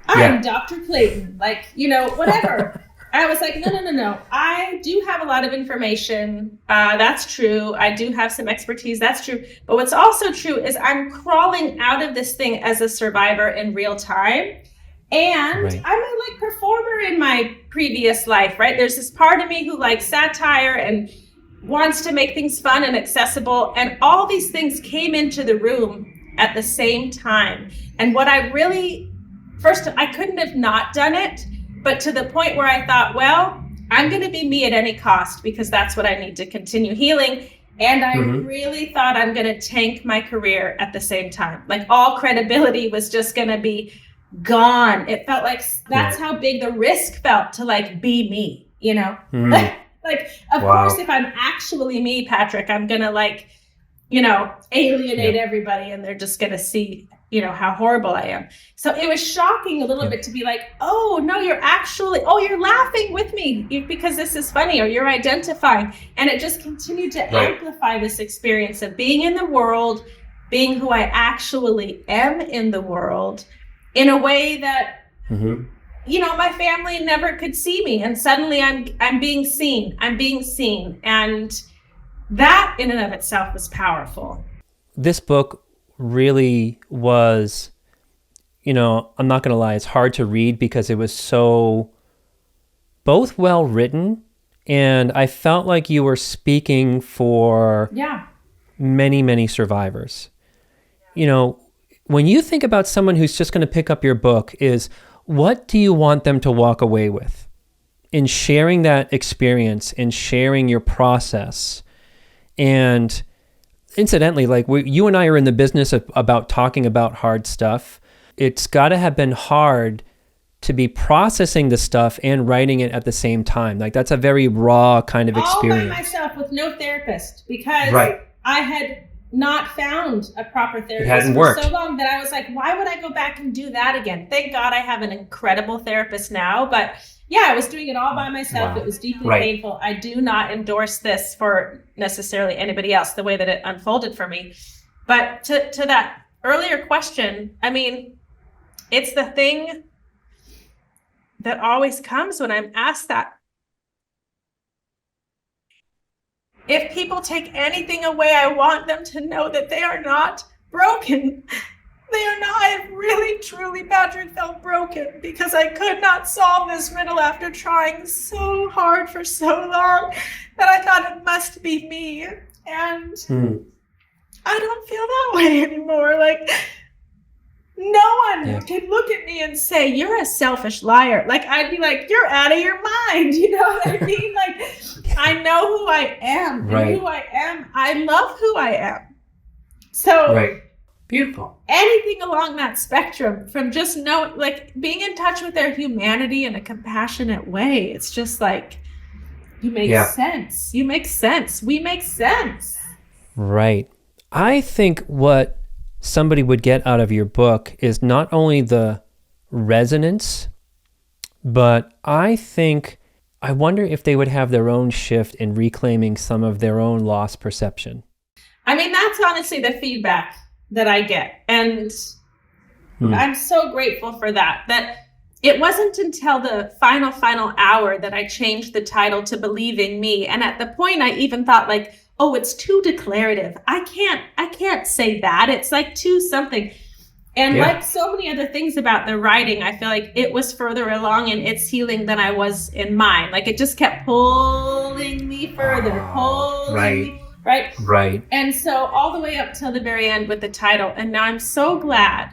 I'm Dr. Clayton, like, whatever. I was like, no. I do have a lot of information. That's true. I do have some expertise. That's true. But what's also true is I'm crawling out of this thing as a survivor in real time. And I'm a like performer in my previous life, right? There's this part of me who likes satire and wants to make things fun and accessible. And all these things came into the room at the same time. And what I really, first, I couldn't have not done it, but to the point where I thought, well, I'm going to be me at any cost because that's what I need to continue healing. And I really thought I'm going to tank my career at the same time. Like all credibility was just going to be gone. It felt like that's how big the risk felt to like be me, you know? Like, of course, if I'm actually me, Patrick, I'm going to like, you know, alienate everybody and they're just going to see, you know, how horrible I am. So it was shocking a little bit to be like, oh, no, you're laughing with me because this is funny, or you're identifying. And it just continued to amplify this experience of being in the world, being who I actually am in the world in a way that, you know, my family never could see me. And suddenly I'm being seen. And that in and of itself was powerful. This book really was, you know, I'm not going to lie, it's hard to read because it was so both well written, and I felt like you were speaking for many, many survivors. You know, when you think about someone who's just going to pick up your book, is what do you want them to walk away with in sharing that experience and sharing your process? And incidentally, like you and I are in the business of about talking about hard stuff. It's got to have been hard to be processing the stuff and writing it at the same time. Like that's a very raw kind of experience. All by myself with no therapist because I had not found a proper therapist. It hadn't worked so long that I was like, why would I go back and do that again? Thank God I have an incredible therapist now, but yeah, I was doing it all by myself. It was deeply painful. I do not endorse this for necessarily anybody else, the way that it unfolded for me. But to that earlier question, I mean, it's the thing that always comes when I'm asked that. If people take anything away, I want them to know that they are not broken. They are not. I really, truly, Patrick, felt broken because I could not solve this riddle after trying so hard for so long that I thought it must be me. And I don't feel that way anymore. Like, no one can look at me and say, you're a selfish liar. Like, I'd be like, you're out of your mind. You know what I mean? Like, I know who I am. And who I am, I love who I am. So beautiful. Anything along that spectrum, from just like being in touch with their humanity in a compassionate way. It's just like, you make sense. You make sense. We make sense. Right. I think what somebody would get out of your book is not only the resonance, but I wonder if they would have their own shift in reclaiming some of their own lost perception. I mean, that's honestly the feedback that I get. And I'm so grateful for that it wasn't until the final hour that I changed the title to Believing Me. And at the point I even thought like, oh, it's too declarative. I can't say that. It's like too something. And like so many other things about the writing, I feel like it was further along in its healing than I was in mine. Like it just kept pulling me further, me. Right. And so all the way up till the very end with the title. And now I'm so glad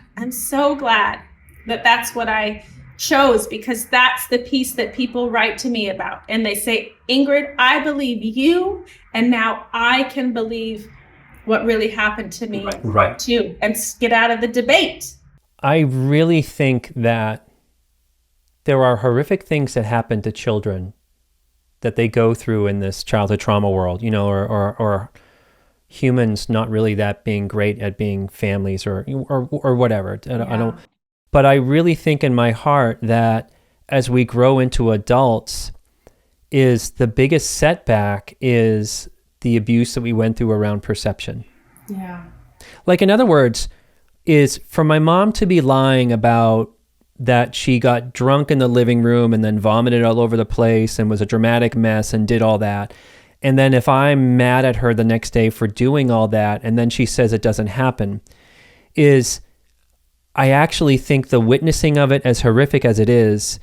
that that's what I chose, because that's the piece that people write to me about. And they say, Ingrid, I believe you. And now I can believe what really happened to me too, and get out of the debate. I really think that there are horrific things that happen to children that they go through in this childhood trauma world, you know, or humans not really that being great at being families or whatever. I don't, but I really think in my heart that as we grow into adults, is the biggest setback is the abuse that we went through around perception. Yeah. Like, in other words, is for my mom to be lying about that she got drunk in the living room and then vomited all over the place and was a dramatic mess and did all that. And then if I'm mad at her the next day for doing all that, and then she says it doesn't happen, is I actually think the witnessing of it, as horrific as it is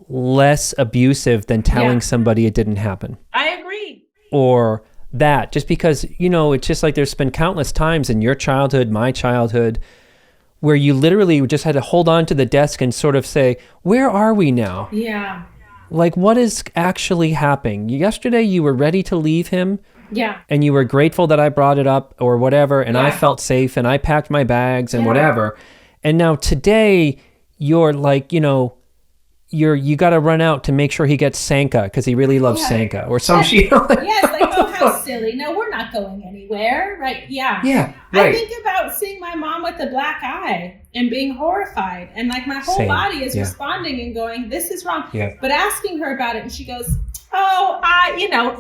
less abusive than telling somebody it didn't happen. I agree. Or that, just because, you know, it's just like there's been countless times in your childhood, my childhood, where you literally just had to hold on to the desk and sort of say, where are we now? Yeah. Like, what is actually happening? Yesterday, you were ready to leave him. Yeah. And you were grateful that I brought it up or whatever. And Yeah. I felt safe and I packed my bags and Yeah. whatever. And now today, you're like, you know, you got to run out to make sure he gets Sanka because he really loves Sanka or some shit. Yes, like, oh, how silly. No, we're not going anywhere. Right. Yeah. Yeah. I Right. think about seeing my mom with a black eye and being horrified. And like my whole Same. body is Yeah. responding and going, this is wrong. Yeah. But asking her about it, and she goes, oh,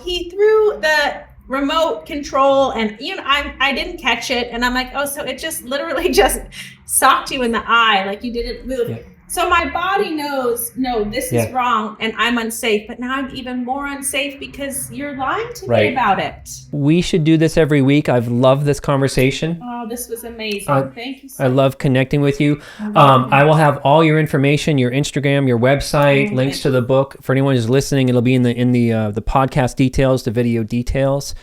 he threw the remote control and, you know, I didn't catch it. And I'm like, oh, so it just literally just socked you in the eye. Like you didn't move. Yeah. So my body knows, no, this Yeah. is wrong and I'm unsafe. But now I'm even more unsafe because you're lying to Right. me about it. We should do this every week. I've loved this conversation. Oh, this was amazing. Thank you so I much. love connecting with you. I will have all your information, your Instagram, your website, links to the book. For anyone who's listening, it'll be in the podcast details, the video details.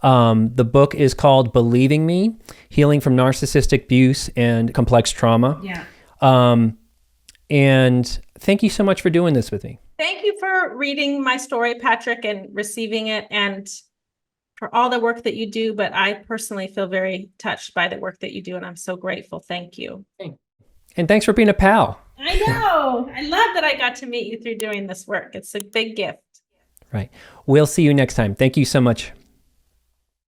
The book is called Believing Me, Healing from Narcissistic Abuse and Complex Trauma. Yeah. And thank you so much for doing this with me. Thank you for reading my story, Patrick, and receiving it, and for all the work that you do. But I personally feel very touched by the work that you do, and I'm so grateful. Thank you. And thanks for being a pal. I know. I love that I got to meet you through doing this work. It's a big gift. Right. We'll see you next time. Thank you so much.